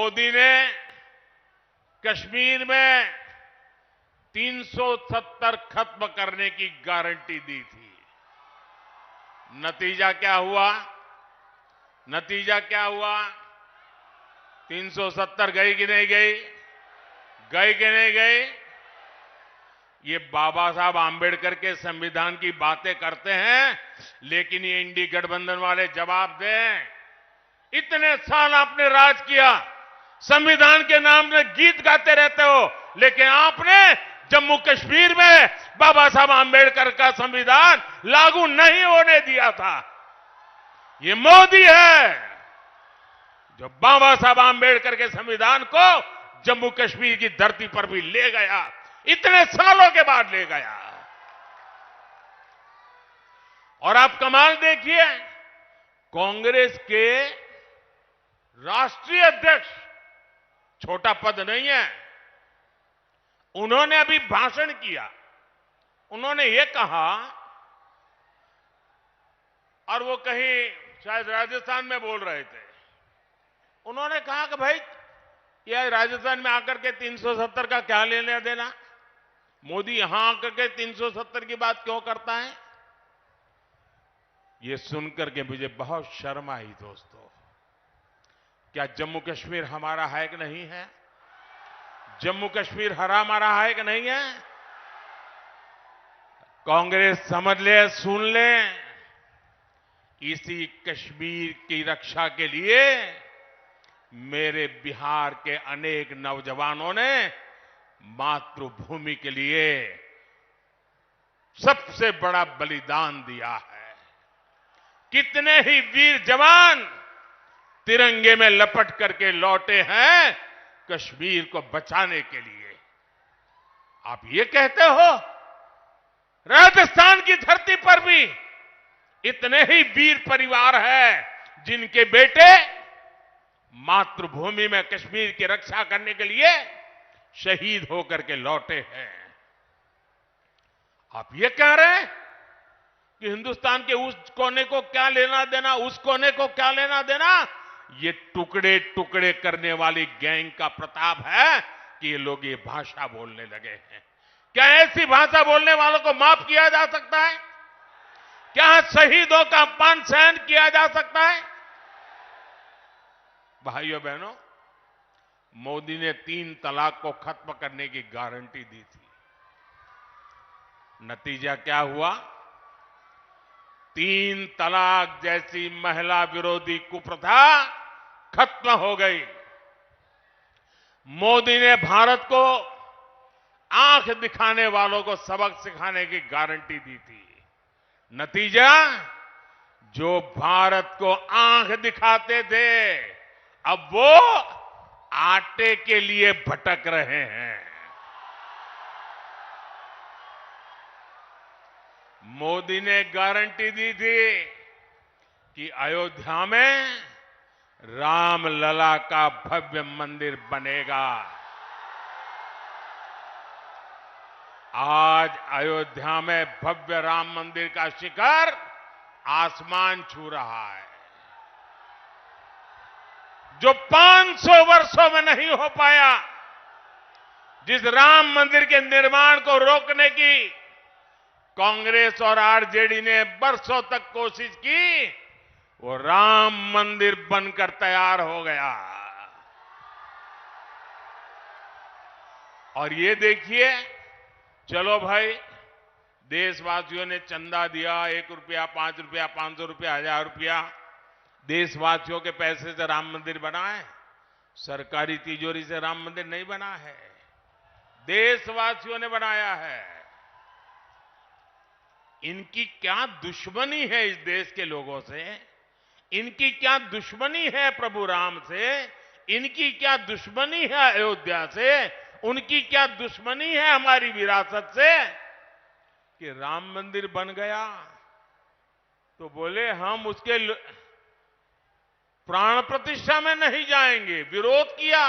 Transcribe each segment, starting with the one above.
मोदी ने कश्मीर में 370 खत्म करने की गारंटी दी थी। नतीजा क्या हुआ? नतीजा क्या हुआ? 370 गई कि नहीं गई? गई कि नहीं गई? ये बाबा साहब आंबेडकर के संविधान की बातें करते हैं, लेकिन ये इंडी गठबंधन वाले जवाब दें। इतने साल आपने राज किया, संविधान के नाम में गीत गाते रहते हो, लेकिन आपने जम्मू कश्मीर में बाबा साहब आंबेडकर का संविधान लागू नहीं होने दिया था। ये मोदी है जो बाबा साहब आंबेडकर के संविधान को जम्मू कश्मीर की धरती पर भी ले गया, इतने सालों के बाद ले गया। और आप कमाल देखिए, कांग्रेस के राष्ट्रीय अध्यक्ष, छोटा पद नहीं है, उन्होंने अभी भाषण किया। उन्होंने ये कहा, और वो कहीं शायद राजस्थान में बोल रहे थे, उन्होंने कहा कि भाई ये राजस्थान में आकर के 370 का क्या लेना देना, मोदी यहां आकर के 370 की बात क्यों करता है। ये सुनकर के मुझे बहुत शर्म आई। दोस्तों, क्या जम्मू कश्मीर हमारा है कि नहीं है? जम्मू कश्मीर हमारा है कि नहीं है? कांग्रेस समझ ले, सुन ले, इसी कश्मीर की रक्षा के लिए मेरे बिहार के अनेक नौजवानों ने मातृभूमि के लिए सबसे बड़ा बलिदान दिया है। कितने ही वीर जवान तिरंगे में लपट करके लौटे हैं कश्मीर को बचाने के लिए। आप ये कहते हो राजस्थान की धरती पर भी इतने ही वीर परिवार हैं जिनके बेटे मातृभूमि में कश्मीर की रक्षा करने के लिए शहीद होकर के लौटे हैं। आप ये कह रहे हैं कि हिंदुस्तान के उस कोने को क्या लेना देना, उस कोने को क्या लेना देना। ये टुकड़े टुकड़े करने वाली गैंग का प्रताप है कि ये लोग ये भाषा बोलने लगे हैं। क्या ऐसी भाषा बोलने वालों को माफ किया जा सकता है? क्या शहीदों का अपमान सहन किया जा सकता है? भाइयों बहनों, मोदी ने 3 तलाक को खत्म करने की गारंटी दी थी। नतीजा क्या हुआ? 3 तलाक जैसी महिला विरोधी कुप्रथा खत्म हो गई। मोदी ने भारत को आंख दिखाने वालों को सबक सिखाने की गारंटी दी थी। नतीजा, जो भारत को आंख दिखाते थे, अब वो आटे के लिए भटक रहे हैं। मोदी ने गारंटी दी थी कि अयोध्या में रामलला का भव्य मंदिर बनेगा। आज अयोध्या में भव्य राम मंदिर का शिखर आसमान छू रहा है। जो 500 वर्षों में नहीं हो पाया, जिस राम मंदिर के निर्माण को रोकने की कांग्रेस और आरजेडी ने बरसों तक कोशिश की, वो राम मंदिर बनकर तैयार हो गया। और ये देखिए, चलो भाई, देशवासियों ने चंदा दिया, 1 रुपया, 5 रुपया, 500 रुपया, 1000 रुपया, देशवासियों के पैसे से राम मंदिर बना है। सरकारी तिजोरी से राम मंदिर नहीं बना है, देशवासियों ने बनाया है। इनकी क्या दुश्मनी है इस देश के लोगों से? इनकी क्या दुश्मनी है प्रभु राम से? इनकी क्या दुश्मनी है अयोध्या से? उनकी क्या दुश्मनी है हमारी विरासत से कि राम मंदिर बन गया तो बोले हम उसके प्राण प्रतिष्ठा में नहीं जाएंगे, विरोध किया।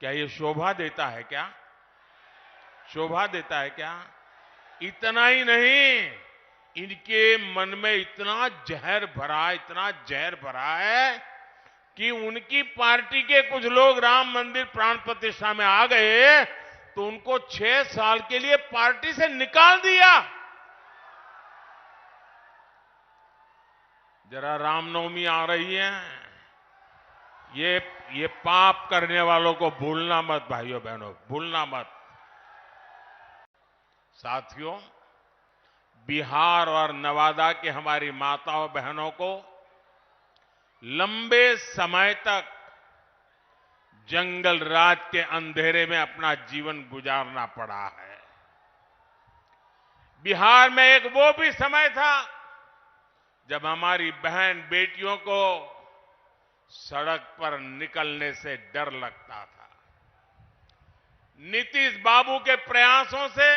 क्या ये शोभा देता है क्या? शोभा देता है क्या? इतना ही नहीं, इनके मन में इतना जहर भरा है कि उनकी पार्टी के कुछ लोग राम मंदिर प्राण प्रतिष्ठा में आ गए तो उनको 6 साल के लिए पार्टी से निकाल दिया। जरा रामनवमी आ रही है, ये पाप करने वालों को भूलना मत भाइयों बहनों, भूलना मत। साथियों, बिहार और नवादा के हमारी माताओं बहनों को लंबे समय तक जंगल राज के अंधेरे में अपना जीवन गुजारना पड़ा है। बिहार में एक वो भी समय था जब हमारी बहन बेटियों को सड़क पर निकलने से डर लगता था। नीतीश बाबू के प्रयासों से,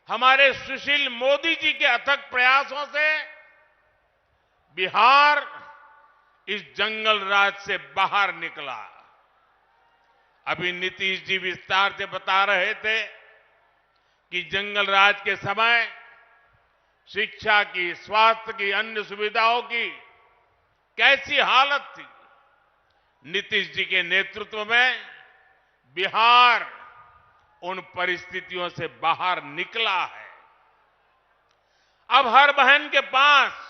हमारे सुशील मोदी जी के अथक प्रयासों से बिहार इस जंगल राज से बाहर निकला। अभी नीतीश जी विस्तार से बता रहे थे कि जंगल राज के समय शिक्षा की, स्वास्थ्य की, अन्य सुविधाओं की कैसी हालत थी। नीतीश जी के नेतृत्व में बिहार उन परिस्थितियों से बाहर निकला है। अब हर बहन के पास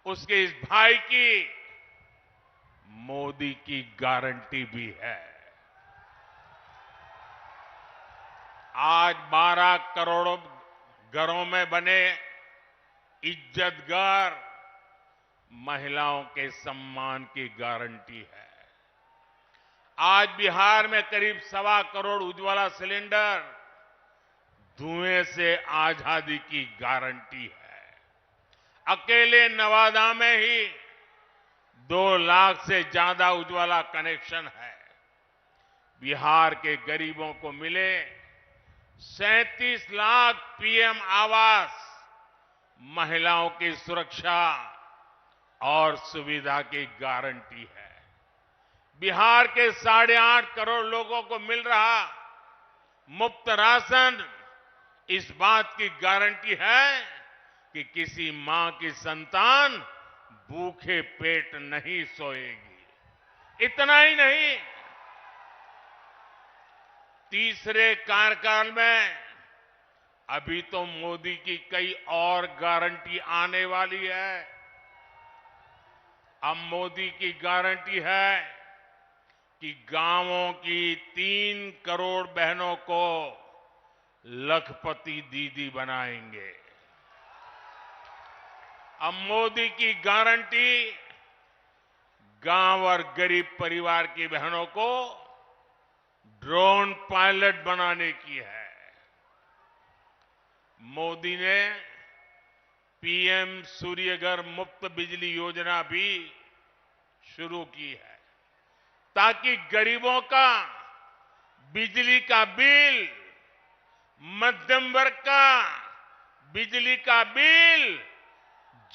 उसके इस भाई की मोदी की गारंटी भी है। आज 12 करोड़ घरों में बने इज्जत घर महिलाओं के सम्मान की गारंटी है। आज बिहार में करीब 1.25 करोड़ उज्ज्वला सिलेंडर धुएं से आजादी की गारंटी है। अकेले नवादा में ही 2 लाख से ज्यादा उज्ज्वला कनेक्शन है। बिहार के गरीबों को मिले 37 लाख पीएम आवास महिलाओं की सुरक्षा और सुविधा की गारंटी है। बिहार के 8.5 करोड़ लोगों को मिल रहा मुफ्त राशन इस बात की गारंटी है कि किसी मां की संतान भूखे पेट नहीं सोएगी। इतना ही नहीं, तीसरे कार्यकाल में अभी तो मोदी की कई और गारंटी आने वाली है। अब मोदी की गारंटी है कि गांवों की 3 करोड़ बहनों को लखपति दीदी बनाएंगे। अब मोदी की गारंटी गांव और गरीब परिवार की बहनों को ड्रोन पायलट बनाने की है। मोदी ने पीएम सूर्यघर मुफ्त बिजली योजना भी शुरू की है ताकि गरीबों का बिजली का बिल, मध्यम वर्ग का बिजली का बिल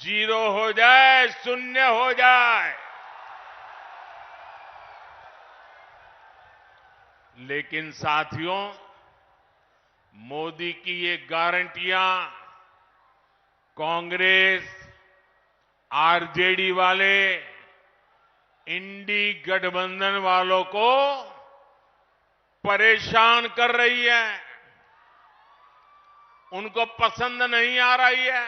0 हो जाए, शून्य हो जाए। लेकिन साथियों, मोदी की ये गारंटियां कांग्रेस, आरजेडी वाले, इंडी गठबंधन वालों को परेशान कर रही है, उनको पसंद नहीं आ रही है।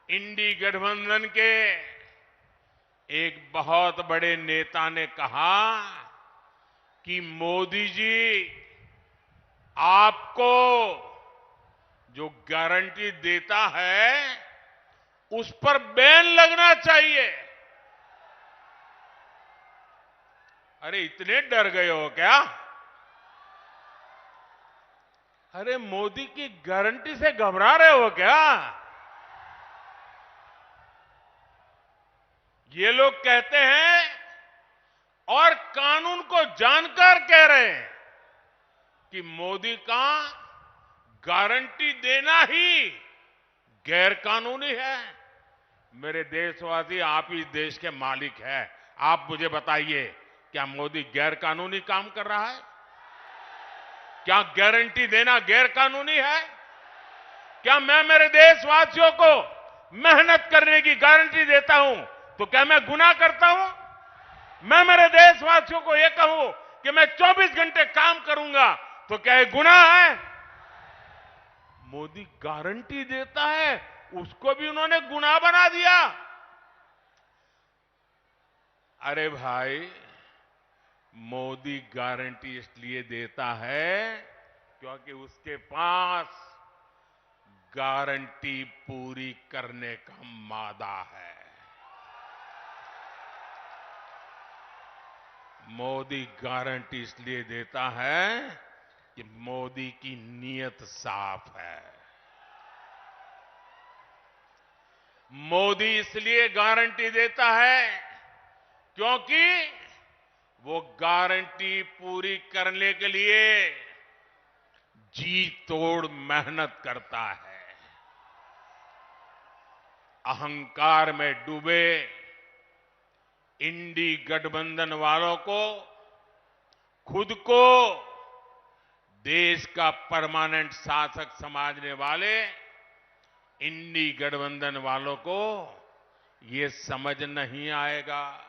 इंडी गठबंधन के एक बहुत बड़े नेता ने कहा कि मोदी जी आपको जो गारंटी देता है उस पर बैन लगना चाहिए। अरे इतने डर गए हो क्या? अरे मोदी की गारंटी से घबरा रहे हो क्या? ये लोग कहते हैं और कानून को जानकर कह रहे हैं कि मोदी का गारंटी देना ही गैर कानूनी है। मेरे देशवासी, आप ही देश के मालिक हैं। आप मुझे बताइए, क्या मोदी गैर कानूनी काम कर रहा है? क्या गारंटी देना गैर कानूनी है? क्या मैं मेरे देशवासियों को मेहनत करने की गारंटी देता हूं तो क्या मैं गुनाह करता हूं? मैं मेरे देशवासियों को यह कहूं कि मैं 24 घंटे काम करूंगा, तो क्या ये गुनाह है? मोदी गारंटी देता है, उसको भी उन्होंने गुनाह बना दिया। अरे भाई, मोदी गारंटी इसलिए देता है क्योंकि उसके पास गारंटी पूरी करने का मादा है। मोदी गारंटी इसलिए देता है कि मोदी की नीयत साफ है। मोदी इसलिए गारंटी देता है क्योंकि वो गारंटी पूरी करने के लिए जी तोड़ मेहनत करता है। अहंकार में डूबे इंडी गठबंधन वालों को खुद को देश का परमानेंट शासक समझने वाले इंडी गठबंधन वालों को ये समझ नहीं आएगा